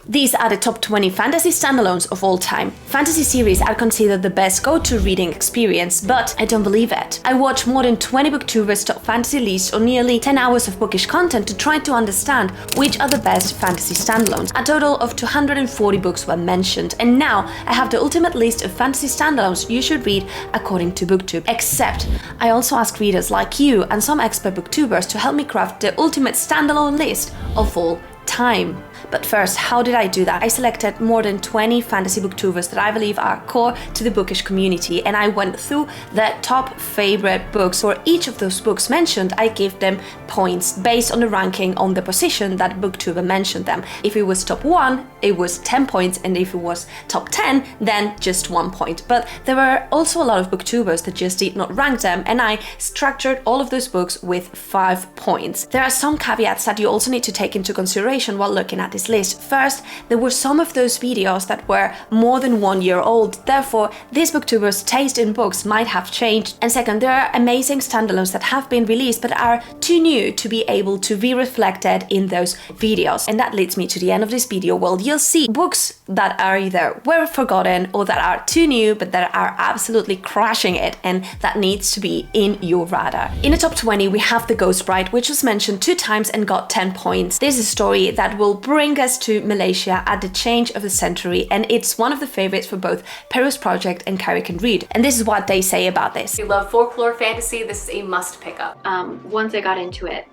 These are the top 20 fantasy standalones of all time. Fantasy series are considered the best go-to reading experience, but I don't believe it. I watched more than 20 booktubers top fantasy lists or nearly 10 hours of bookish content to try to understand which are the best fantasy standalones. A total of 240 books were mentioned, and now I have the ultimate list of fantasy standalones you should read according to Booktube. Except, I also asked readers like you and some expert booktubers to help me craft the ultimate standalone list of all time. But first, how did I do that? I selected more than 20 fantasy booktubers that I believe are core to the bookish community, and I went through their top favorite books. For each of those books mentioned, I gave them points based on the ranking on the position that booktuber mentioned them. If it was top 1, it was 10 points, and if it was top 10, then just 1 point. But there were also a lot of booktubers that just did not rank them, and I structured all of those books with 5 points. There are some caveats that you also need to take into consideration while looking at this list. First, there were some of those videos that were more than 1 year old, therefore these booktubers' taste in books might have changed. And second, there are amazing standalones that have been released but are too new to be able to be reflected in those videos. And that leads me to the end of this video. Well, you'll see books that are either were forgotten or that are too new but that are absolutely crushing it, and that needs to be in your radar. In the top 20 we have The Ghost Bride, which was mentioned 2 times and got 10 points. This is a story that will bring us to Malaysia at the change of the century, and it's one of the favorites for both Perus Project and Carrie Can Read. And this is what they say about this. If you love folklore fantasy, this is a must pick up. Once I got into it,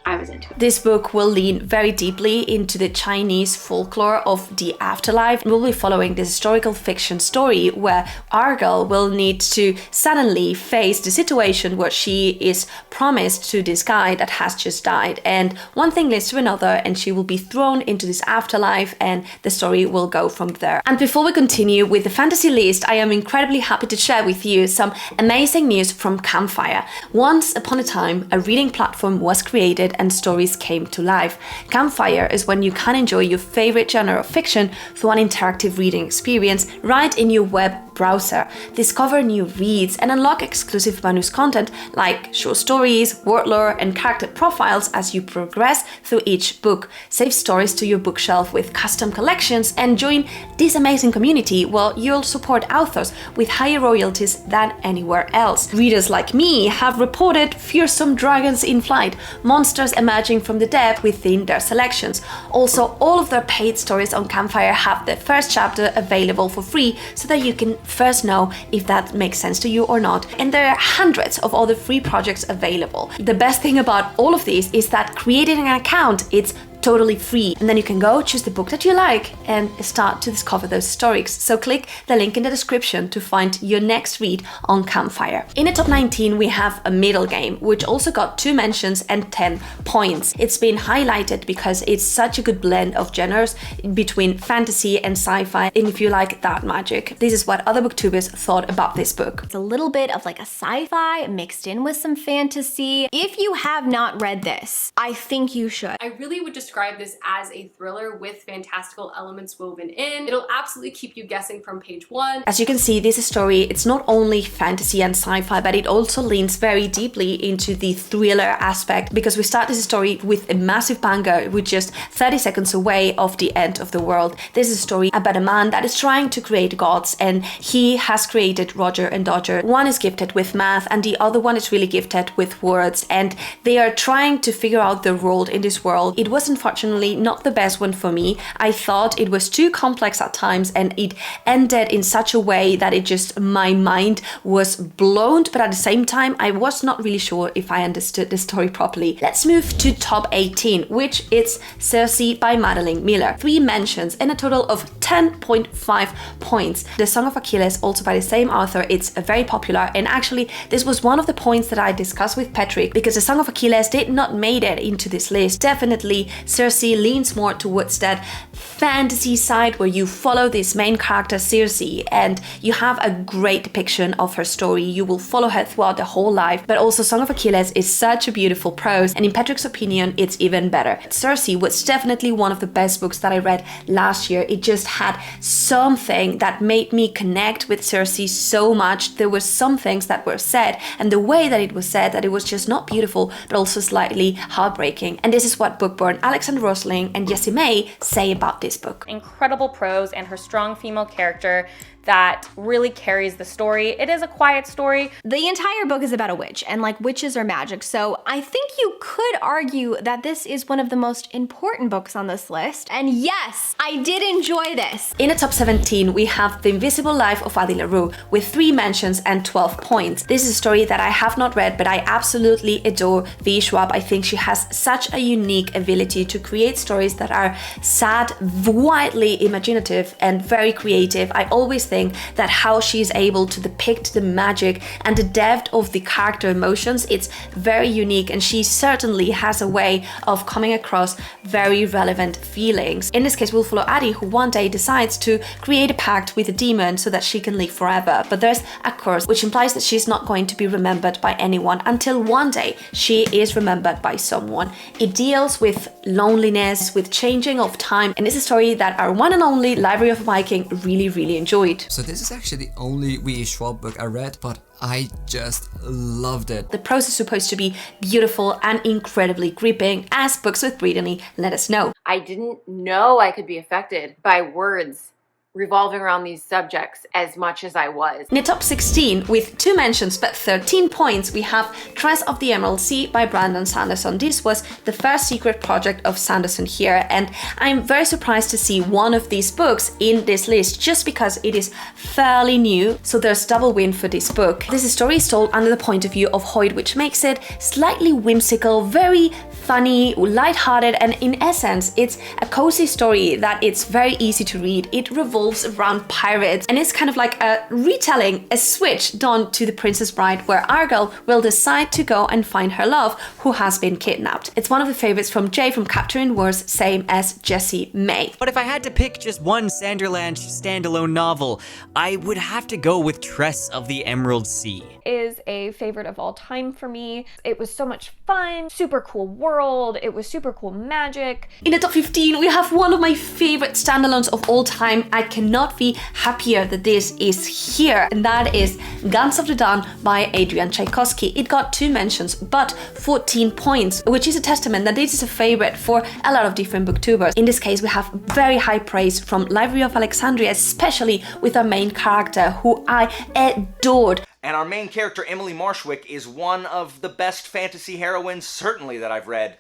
I was into it. This book will lean very deeply into the Chinese folklore of the afterlife. We'll be following this historical fiction story where our girl will need to suddenly face the situation where she is promised to this guy that has just died, and one thing leads to another and she will be thrown into this afterlife, and the story will go from there. And before we continue with the fantasy list, I am incredibly happy to share with you some amazing news from Campfire. Once upon a time, a reading platform was created and stories came to life. Campfire is when you can enjoy your favorite genre of fiction through an interactive reading experience right in your web browser, discover new reads, and unlock exclusive bonus content like short stories, word lore, and character profiles as you progress through each book. Save stories to your bookshelf with custom collections and join this amazing community where you'll support authors with higher royalties than anywhere else. Readers like me have reported fearsome dragons in flight, monsters emerging from the depth within their selections. Also, all of their paid stories on Campfire have the first chapter available for free so that you can first know if that makes sense to you or not. And there are hundreds of other free projects available. The best thing about all of these is that creating an account, it's totally free, and then you can go choose the book that you like and start to discover those stories. So click the link in the description to find your next read on Campfire. In the top 19 we have A Middle Game, which also got 2 mentions and 10 points. It's been highlighted because it's such a good blend of genres between fantasy and sci-fi, and if you like that magic, this is what other booktubers thought about this book. It's a little bit of like a sci-fi mixed in with some fantasy. If you have not read this, I think you should. I really would describe this as a thriller with fantastical elements woven in. It'll absolutely keep you guessing from page 1. As you can see, this story, it's not only fantasy and sci-fi, but it also leans very deeply into the thriller aspect, because we start this story with a massive banger with just 30 seconds away of the end of the world. This is a story about a man that is trying to create gods, and he has created Roger and Dodger. One is gifted with math and the other one is really gifted with words, and they are trying to figure out their role in this world. It was unfortunately not the best one for me. I thought it was too complex at times, and it ended in such a way that it just, my mind was blown, but at the same time I was not really sure if I understood the story properly. Let's move to top 18, which is Circe by Madeline Miller. 3 mentions and a total of 10.5 points. The Song of Achilles, also by the same author, it's very popular, and actually this was one of the points that I discussed with Patrick, because the Song of Achilles did not made it into this list. Definitely Circe leans more towards that fantasy side where you follow this main character Circe and you have a great depiction of her story. You will follow her throughout the whole life, but also Song of Achilles is such a beautiful prose, and in Patrick's opinion it's even better. Circe was definitely one of the best books that I read last year. It just had something that made me connect with Circe so much. There were some things that were said, and the way that it was said, that it was just not beautiful but also slightly heartbreaking. And this is what Bookborn Alex Alexander Rosling and Jessie May say about this book. Incredible prose and her strong female character that really carries the story. It is a quiet story. The entire book is about a witch, and like witches are magic, so I think you could argue that this is one of the most important books on this list. And yes, I did enjoy this. In the top 17, we have The Invisible Life of Addie LaRue with 3 mentions and 12 points. This is a story that I have not read, but I absolutely adore V. Schwab. I think she has such a unique ability to create stories that are sad, widely imaginative, and very creative. I always think that how she's able to depict the magic and the depth of the character emotions, it's very unique, and she certainly has a way of coming across very relevant feelings. In this case, we'll follow Addie, who one day decides to create a pact with a demon so that she can live forever. But there's a curse, which implies that she's not going to be remembered by anyone until one day she is remembered by someone. It deals with loneliness, with changing of time, and it's a story that our one and only Library of a Viking really enjoyed. So this is actually the only V. Schwab book I read, but I just loved it. The prose is supposed to be beautiful and incredibly gripping, as Books with Brittany let us know. I didn't know I could be affected by words revolving around these subjects as much as I was. In the top 16, with 2 mentions but 13 points, we have Dress of the Emerald Sea by Brandon Sanderson. This was the first secret project of Sanderson here, and I'm very surprised to see one of these books in this list just because it is fairly new, so there's double win for this book. This story is told under the point of view of Hoyt, which makes it slightly whimsical, very funny, lighthearted, and in essence, it's a cozy story that it's very easy to read. It revolves around pirates, and it's kind of like a retelling, a switch done to The Princess Bride, where Argyle will decide to go and find her love, who has been kidnapped. It's one of the favorites from Jay from Capturing Words, same as Jessie May. But if I had to pick just one Sanderland standalone novel, I would have to go with Dress of the Emerald Sea. Is a favorite of all time for me. It was so much fun, super cool world, it was super cool magic. In the top 15, we have one of my favorite standalones of all time. I cannot be happier that this is here, and that is Guns of the Dawn by Adrian Tchaikovsky. It got 2 mentions, but 14 points, which is a testament that this is a favorite for a lot of different booktubers. In this case, we have very high praise from Library of Alexandria, especially with our main character, who I adored. And our main character, Emily Marshwick, is one of the best fantasy heroines, certainly, that I've read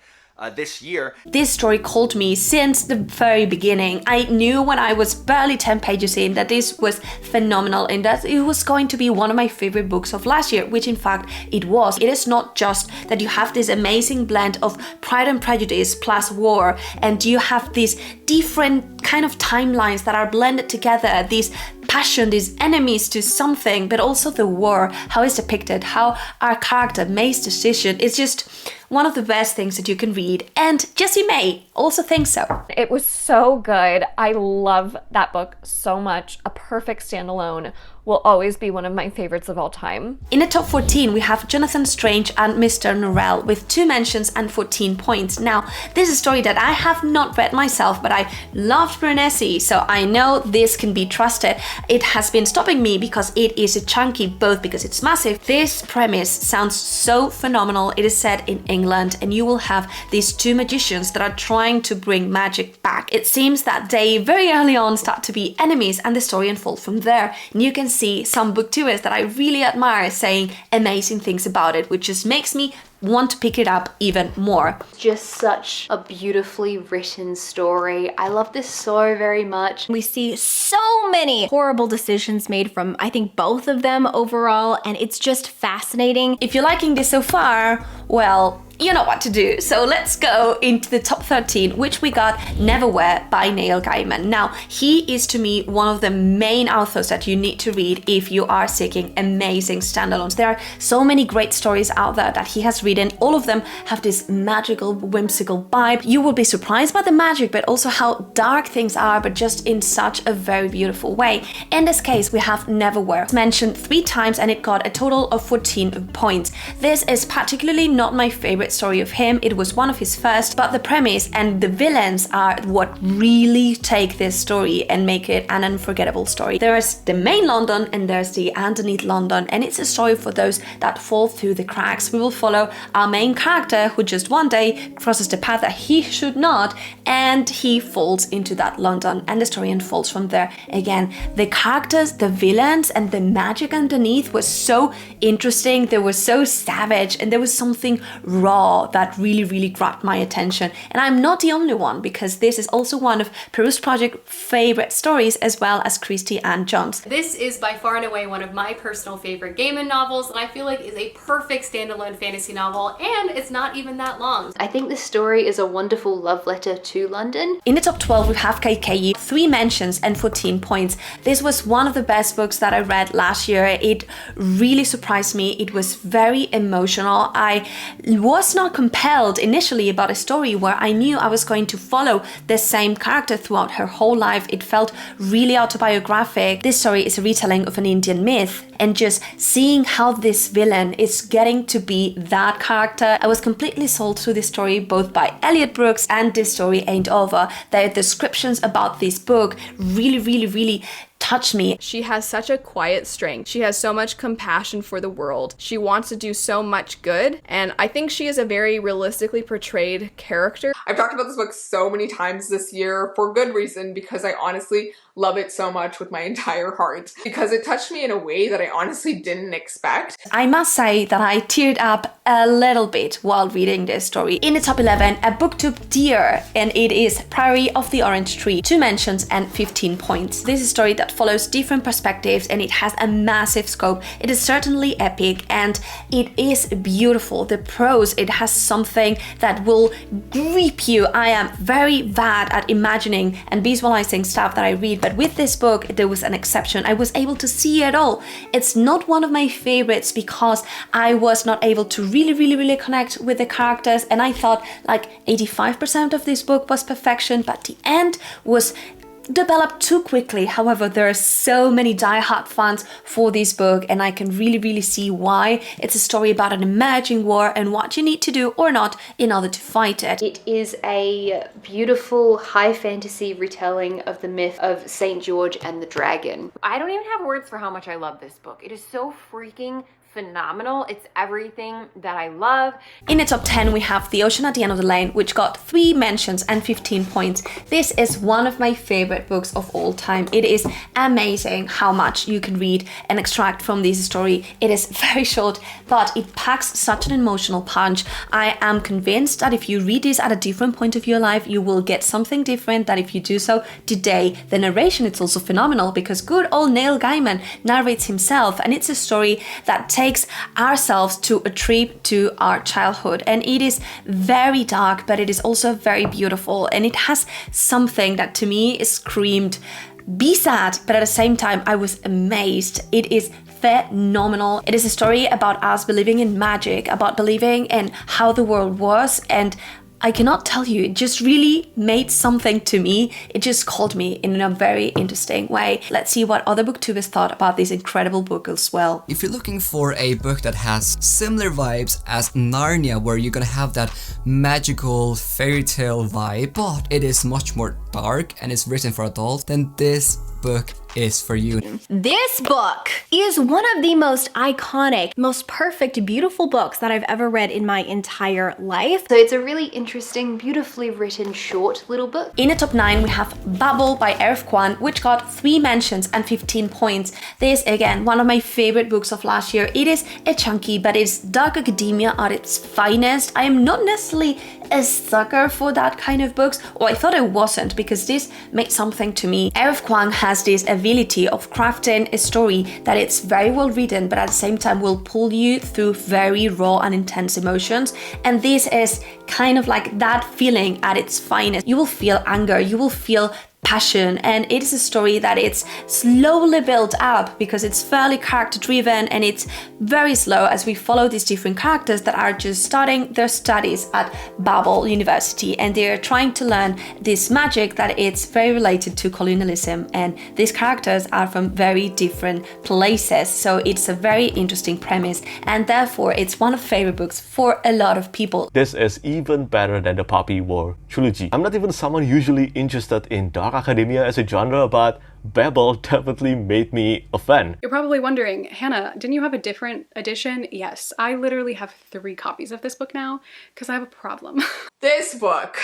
this year. This story called me since the very beginning. I knew when I was barely 10 pages in that this was phenomenal and that it was going to be one of my favorite books of last year, which in fact it was. It is not just that you have this amazing blend of Pride and Prejudice plus war, and you have these different kind of timelines that are blended together, these passion, these enemies to something, but also the war, how it's depicted, how our character makes decision. It's just one of the best things that you can read, and Jessie May also thinks so. It was so good. I love that book so much. A perfect standalone. Will always be one of my favorites of all time. In the top 14, we have Jonathan Strange and Mr. Norrell with 2 mentions and 14 points. Now, this is a story that I have not read myself, but I loved Bernesi, so I know this can be trusted. It has been stopping me because it is a chunky, both because it's massive. This premise sounds so phenomenal. It is set in England, and you will have these 2 magicians that are trying to bring magic back. It seems that they very early on start to be enemies, and the story unfolds from there. And you can see some booktubers that I really admire saying amazing things about it, which just makes me want to pick it up even more. Just such a beautifully written story. I love this so very much. We see so many horrible decisions made from, I think, both of them overall, and it's just fascinating. If you're liking this so far, well, you know what to do. So let's go into the top 13, which we got Neverwhere by Neil Gaiman. Now, he is to me one of the main authors that you need to read if you are seeking amazing standalones. There are so many great stories out there that he has written. All of them have this magical, whimsical vibe. You will be surprised by the magic, but also how dark things are, but just in such a very beautiful way. In this case, we have Neverwhere. It's mentioned 3 times and it got a total of 14 points. This is particularly not my favorite favorite story of him. It was one of his first, but the premise and the villains are what really take this story and make it an unforgettable story. There's the main London and there's the underneath London, and it's a story for those that fall through the cracks. We will follow our main character who just one day crosses the path that he should not, and he falls into that London, and the story unfolds from there. Again, the characters, the villains, and the magic underneath was so interesting. They were so savage, and there was something raw that really grabbed my attention. And I'm not the only one, because this is also one of Peruse Project's favorite stories, as well as Christie and John's. This is by far and away one of my personal favorite Gaiman novels, and I feel like is a perfect standalone fantasy novel, and it's not even that long. I think this story is a wonderful love letter to London. In the top 12 we have KKE, 3 mentions and 14 points. This was one of the best books that I read last year. It really surprised me. It was very emotional. I was not compelled initially about a story where I knew I was going to follow the same character throughout her whole life. It felt really autobiographic. This story is a retelling of an Indian myth, and just seeing how this villain is getting to be that character, I was completely sold through this story, both by Elliot Brooks and This Story Ain't Over. The descriptions about this book really touched me. She has such a quiet strength. She has so much compassion for the world. She wants to do so much good, and I think she is a very realistically portrayed character. I've talked about this book so many times this year for good reason, because I honestly love it so much with my entire heart, because it touched me in a way that I honestly didn't expect. I must say that I teared up a little bit while reading this story. In the top 11, a Booktube dear, and it is Priory of the Orange Tree, 2 mentions and 15 points. This is a story that follows different perspectives, and it has a massive scope. It is certainly epic, and it is beautiful. The prose, it has something that will grip you. I am very bad at imagining and visualizing stuff that I read, but with this book, there was an exception. I was able to see it all. It's not one of my favorites because I was not able to really connect with the characters, and I thought like 85% of this book was perfection, but the end was developed too quickly. However, there are so many die-hard fans for this book, and I can really see why. It's a story about an emerging war and what you need to do or not in order to fight it. It is a beautiful high fantasy retelling of the myth of St. George and the Dragon. I don't even have words for how much I love this book. It is so freaking phenomenal. It's everything that I love. In the top 10 we have The Ocean at the End of the Lane, which got 3 mentions and 15 points. This is one of my favorite books of all time. It is amazing how much you can read and extract from this story. It is very short, but it packs such an emotional punch. I am convinced that if you read this at a different point of your life, you will get something different than if you do so today. The narration is also phenomenal because good old Neil Gaiman narrates himself, and it's a story that takes ourselves to a trip to our childhood, and it is very dark, but it is also very beautiful, and it has something that to me screamed be sad, but at the same time I was amazed. It is phenomenal. It is a story about us believing in magic, about believing in how the world was, and I cannot tell you, it just really made something to me. It just called me in a very interesting way. Let's see what other booktubers thought about this incredible book as well. If you're looking for a book that has similar vibes as Narnia, where you're gonna have that magical fairy tale vibe, but it is much more dark and it's written for adults, then this book is for you. This book is one of the most iconic, most perfect, beautiful books that I've ever read in my entire life. So it's a really interesting, beautifully written, short little book. In the top 9 we have Babel by Erif Kwan, which got 3 mentions and 15 points. This, again, one of my favorite books of last year. It is a chunky, but it's dark academia at its finest. I am not necessarily a sucker for that kind of books, or I thought I wasn't, because this made something to me. Erif Kwan has this ability of crafting a story that it's very well written, but at the same time will pull you through very raw and intense emotions, and this is kind of like that feeling at its finest. You will feel anger, you will feel passion, and it is a story that it's slowly built up because it's fairly character driven and it's very slow as we follow these different characters that are just starting their studies at Babel University, and they're trying to learn this magic that it's very related to colonialism, and these characters are from very different places, so it's a very interesting premise, and therefore it's one of the favorite books for a lot of people. This is even better than the Poppy War trilogy. I'm not even someone usually interested in dark academia as a genre, but Babel definitely made me a fan. You're probably wondering, Hannah, didn't you have a different edition? Yes, I literally have 3 copies of this book now because I have a problem. This book,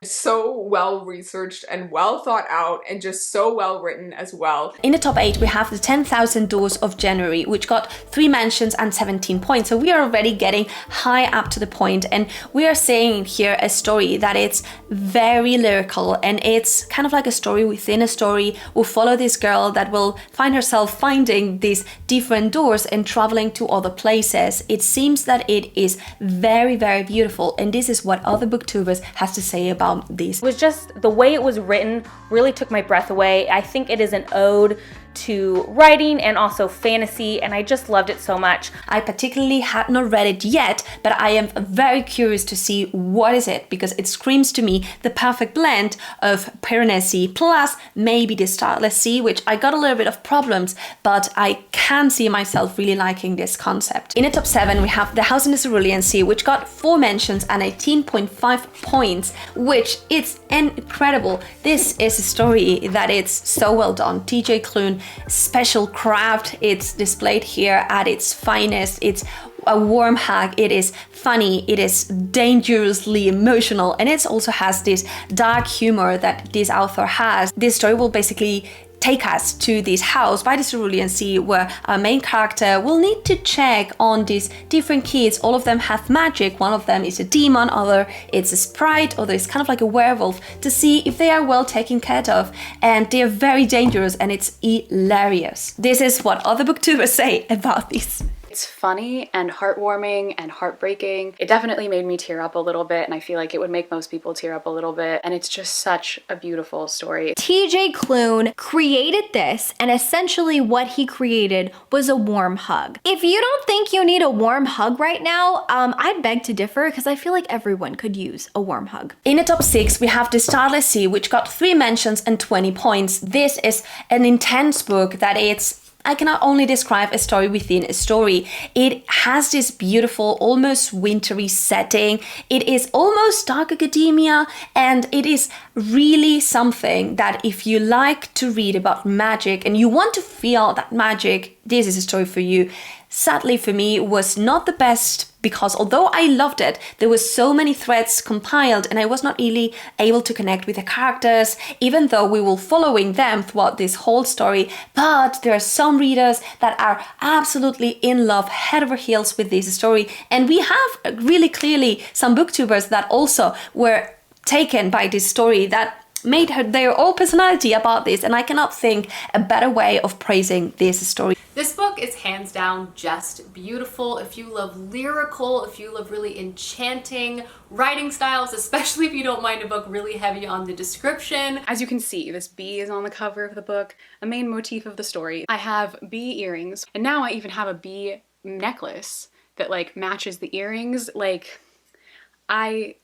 so well researched and well thought out and just so well written as well. In the top 8 we have the 10,000 Doors of January, which got 3 mentions and 17 points, so we are already getting high up to the point, and we are seeing here a story that it's very lyrical, and it's kind of like a story within a story. We'll follow this girl that will find herself finding these different doors and traveling to other places. It seems that it is very, very beautiful, and this is what other booktubers has to say about this. It was just the way it was written really took my breath away. I think it is an ode to writing and also fantasy, and I just loved it so much. I particularly had not read it yet, but I am very curious to see what is it, because it screams to me the perfect blend of Piranesi plus maybe the Starless Sea, which I got a little bit of problems, but I can see myself really liking this concept. In the top 7 we have The House in the Cerulean Sea, which got 4 mentions and 18.5 points, which is incredible. This is a story that it's so well done. TJ Klune, special craft, it's displayed here at its finest. It's a warm hug, it is funny, it is dangerously emotional, and it also has this dark humor that this author has. This story will basically take us to this house by the Cerulean Sea where our main character will need to check on these different kids. All of them have magic. One of them is a demon, other it's a sprite, other is kind of like a werewolf, to see if they are well taken care of, and they are very dangerous and it's hilarious. This is what other booktubers say about this. It's funny and heartwarming and heartbreaking. It definitely made me tear up a little bit, and I feel like it would make most people tear up a little bit, and it's just such a beautiful story. TJ Klune created this, and essentially what he created was a warm hug. If you don't think you need a warm hug right now, I'd beg to differ, because I feel like everyone could use a warm hug. In the top 6 we have The Starless Sea, which got 3 mentions and 20 points. This is an intense book that I cannot only describe a story within a story. It has this beautiful, almost wintry setting. It is almost dark academia, and it is really something that if you like to read about magic and you want to feel that magic, this is a story for you. Sadly for me, it was not the best, because although I loved it, there were so many threads compiled and I was not really able to connect with the characters, even though we were following them throughout this whole story. But there are some readers that are absolutely in love, head over heels with this story, and we have really clearly some booktubers that also were taken by this story, that made their own personality about this, and I cannot think a better way of praising this story. This book is hands down just beautiful. If you love lyrical, if you love really enchanting writing styles, especially if you don't mind a book really heavy on the description. As you can see, this bee is on the cover of the book, a main motif of the story. I have bee earrings, and now I even have a bee necklace that like matches the earrings. Like,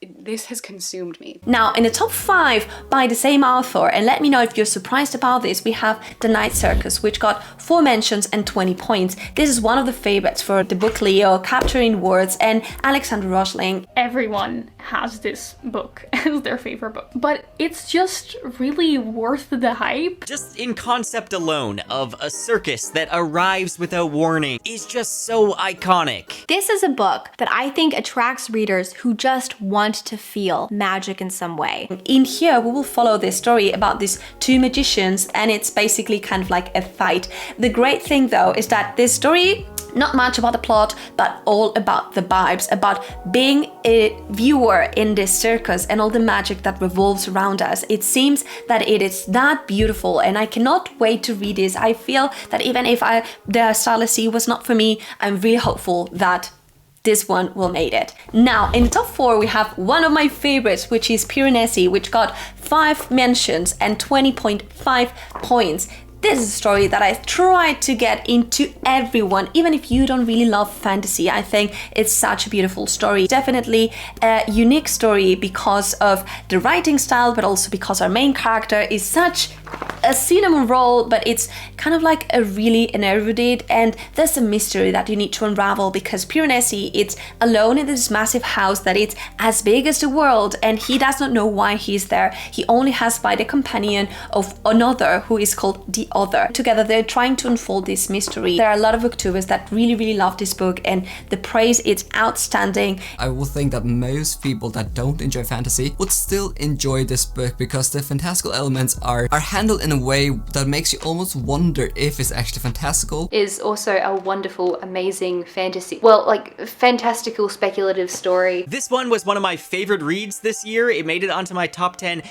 this has consumed me. Now, in the top 5 by the same author, and let me know if you're surprised about this, we have The Night Circus, which got 4 mentions and 20 points. This is one of the favorites for the book Leo, Capturing Words, and Alexander Roschling. Everyone has this book as their favorite book, but it's just really worth the hype. Just in concept alone of a circus that arrives without warning is just so iconic. This is a book that I think attracts readers who just want to feel magic in some way. In here, we will follow this story about these 2 magicians, and it's basically kind of like a fight. The great thing though is that this story, not much about the plot, but all about the vibes, about being a viewer in this circus and all the magic that revolves around us. It seems that it is that beautiful, and I cannot wait to read this. I feel that even if The Starless Sea was not for me, I'm really hopeful that this one will made it. Now, in the top 4, we have one of my favorites, which is Piranesi, which got 5 mentions and 20.5 points. This is a story that I tried to get into everyone, even if you don't really love fantasy. I think it's such a beautiful story. Definitely a unique story because of the writing style, but also because our main character is such a cinnamon roll, but it's kind of like a really an erudite, and there's a mystery that you need to unravel because Piranesi is alone in this massive house that it's as big as the world, and he does not know why he's there. He only has by the companion of another who is called the Other. Together they're trying to unfold this mystery. There are a lot of booktubers that really love this book, and the praise is outstanding. I will think that most people that don't enjoy fantasy would still enjoy this book because the fantastical elements are handled in a way that makes you almost wonder if it's actually fantastical. Is also a wonderful, amazing fantasy, well, like fantastical speculative story. This one was one of my favorite reads this year. It made it onto my top 10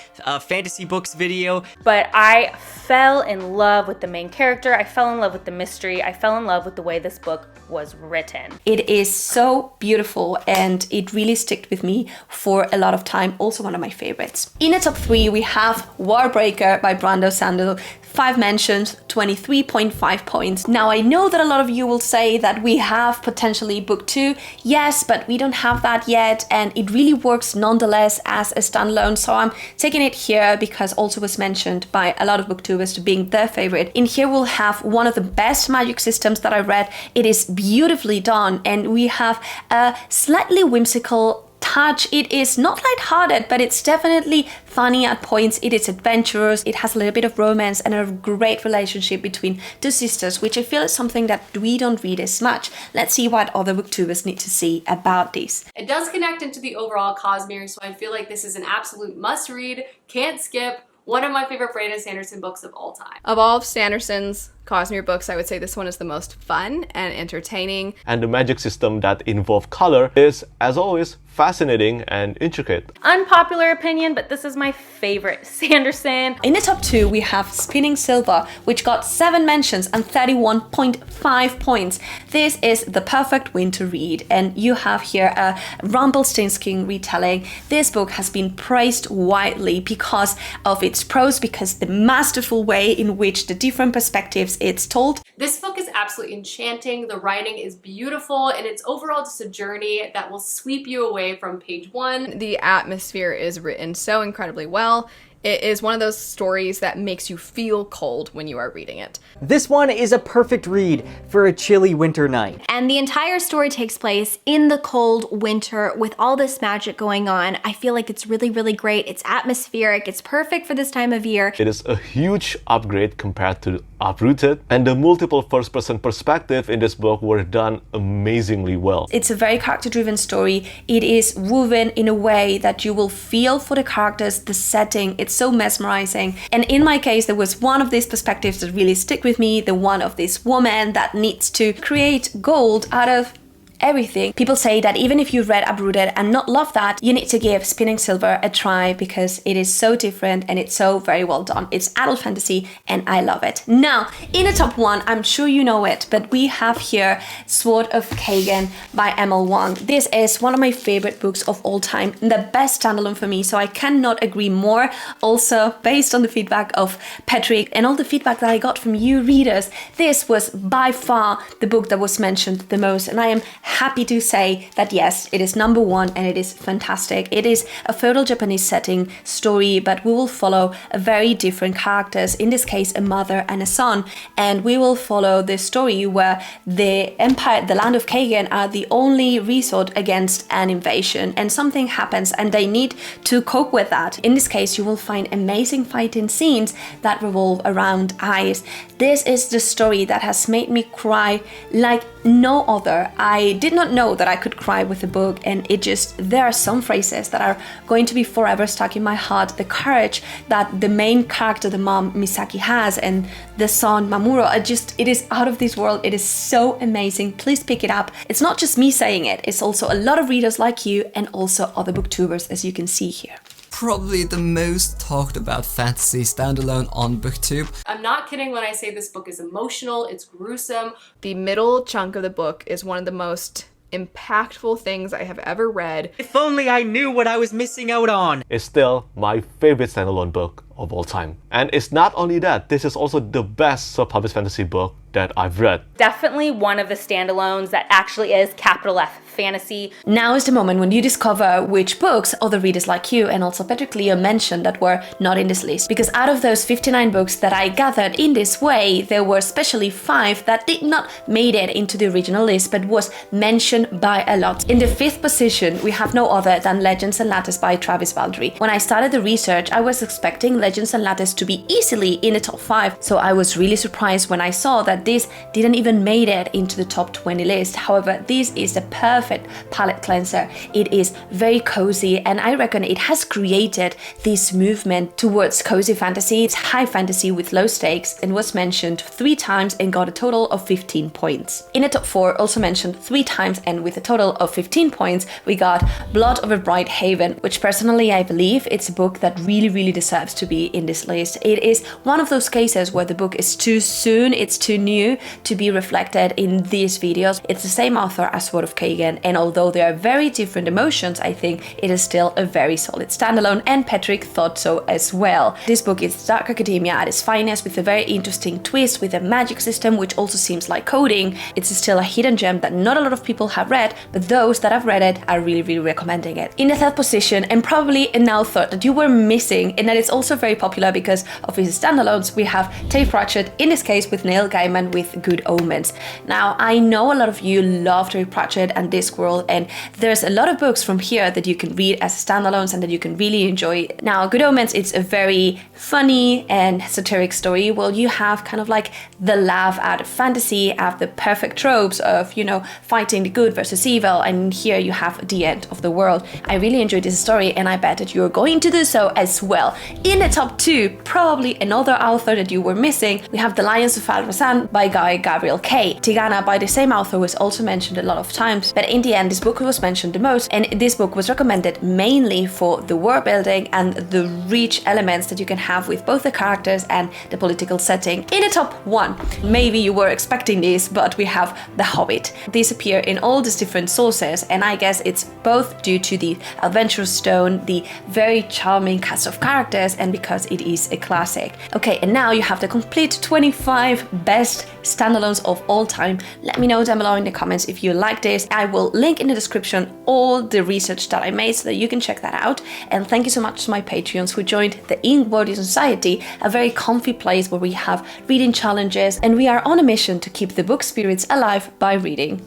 fantasy books video. But I fell in love with the main character. I fell in love with the mystery. I fell in love with the way this book was written. It is so beautiful and it really stuck with me for a lot of time. Also one of my favorites. In the top 3, we have Warbreaker by Brando Sandel. 5 mentions, 23.5 points. Now I know that a lot of you will say that we have potentially book 2. Yes, but we don't have that yet, and it really works nonetheless as a standalone. So I'm taking it here because also was mentioned by a lot of booktubers to being their favorite. In here we'll have one of the best magic systems that I read. It is beautifully done, and we have a slightly whimsical touch. It is not lighthearted, but it's definitely funny at points. It is adventurous. It has a little bit of romance and a great relationship between two sisters, which I feel is something that we don't read as much. Let's see what other booktubers need to see about this. It does connect into the overall Cosmere, so I feel like this is an absolute must read, can't skip. One of my favorite Brandon Sanderson books of all time. Of all of Sanderson's Cosmere books, I would say this one is the most fun and entertaining. And the magic system that involves color is, as always, fascinating and intricate. Unpopular opinion, but this is my favorite Sanderson. In the top 2, we have Spinning Silver, which got 7 mentions and 31.5 points. This is the perfect winter read, and you have here a Rumpelstiltskin retelling. This book has been praised widely because of its prose, because the masterful way in which the different perspectives it's told. This book is absolutely enchanting. The writing is beautiful, and it's overall just a journey that will sweep you away from page 1. The atmosphere is written so incredibly well. It is one of those stories that makes you feel cold when you are reading it. This one is a perfect read for a chilly winter night. And the entire story takes place in the cold winter with all this magic going on. I feel like it's really great. It's atmospheric. It's perfect for this time of year. It is a huge upgrade compared to Uprooted, and the multiple first-person perspective in this book were done amazingly well. It's a very character-driven story. It is woven in a way that you will feel for the characters, the setting. It's so mesmerizing. And in my case, there was one of these perspectives that really stick with me, the one of this woman that needs to create gold out of everything. People say that even if you've read Uprooted and not love that, you need to give Spinning Silver a try because it is so different and it's so very well done. It's adult fantasy and I love it. Now, in the top 1, I'm sure you know it, but we have here Sword of Kagan by Emil Wang. This is one of my favorite books of all time, the best standalone for me, so I cannot agree more. Also, based on the feedback of Patrick and all the feedback that I got from you readers, this was by far the book that was mentioned the most, and I am happy to say that yes, it is number 1 and it is fantastic. It is a feudal Japanese setting story, but we will follow a very different characters, in this case a mother and a son, and we will follow the story where the empire, the land of Kagan, are the only resort against an invasion, and something happens and they need to cope with that. In this case, you will find amazing fighting scenes that revolve around ice. This is the story that has made me cry like no other. I did not know that I could cry with a book, and there are some phrases that are going to be forever stuck in my heart. The courage that the main character, the mom Misaki, has, and the son Mamuro, it is out of this world. It is so amazing. Please pick it up. It's not just me saying it, it's also a lot of readers like you and also other booktubers, as you can see here. Probably the most talked about fantasy standalone on Booktube. I'm not kidding when I say this book is emotional, it's gruesome. The middle chunk of the book is one of the most impactful things I have ever read. If only I knew what I was missing out on. It's still my favorite standalone book of all time. And it's not only that, this is also the best self-published fantasy book that I've read. Definitely one of the standalones that actually is capital F fantasy. Now is the moment when you discover which books other readers like you and also Patrick Leo mentioned that were not in this list. Because out of those 59 books that I gathered in this way, there were especially 5 that did not made it into the original list but was mentioned by a lot. In the 5th position, we have no other than Legends and Lattes by Travis Baldree. When I started the research, I was expecting Legends and Lattes to be easily in the top 5, so I was really surprised when I saw that this didn't even made it into the top 20 list. However, this is the perfect palette cleanser. It is very cozy, and I reckon it has created this movement towards cozy fantasy. It's high fantasy with low stakes and was mentioned 3 times and got a total of 15 points. In the top 4, also mentioned 3 times and with a total of 15 points, we got Blood of a Bright Haven, which personally I believe it's a book that really deserves to be in this list. It is one of those cases where the book is too soon, it's too new to be reflected in these videos. It's the same author as Sword of Kagan, and although there are very different emotions, I think it is still a very solid standalone, and Patrick thought so as well. This book is dark academia at its finest, with a very interesting twist with a magic system which also seems like coding. It's still a hidden gem that not a lot of people have read, but those that have read it are really recommending it. In the 3rd position, and probably an author that you were missing and that is also very popular because of his standalones, we have Terry Pratchett, in this case with Neil Gaiman with Good Omens. Now, I know a lot of you love Terry Pratchett and Discworld, and there's a lot of books from here that you can read as standalones and that you can really enjoy. Now, Good Omens, it's a very funny and satiric story. Well, you have kind of like the laugh out of fantasy, have the perfect tropes of, you know, fighting the good versus evil, and here you have the end of the world. I really enjoyed this story, and I bet that you're going to do so as well. In the top 2, probably another author that you were missing, we have The Lions of Al-Razan by Guy Gabriel Kay. Tigana by the same author was also mentioned a lot of times, but in the end this book was mentioned the most, and this book was recommended mainly for the world building and the rich elements that you can have with both the characters and the political setting. In the top 1, maybe you were expecting this, but we have The Hobbit. These appear in all these different sources, and I guess it's both due to the adventurous tone, the very charming cast of characters, and because it is a classic. Okay, and now you have the complete 25 best standalones of all time. Let me know down below in the comments if you like this. I will link in the description all the research that I made so that you can check that out. And thank you so much to my Patreons who joined the Inkworthy Society, a very comfy place where we have reading challenges and we are on a mission to keep the book spirits alive by reading.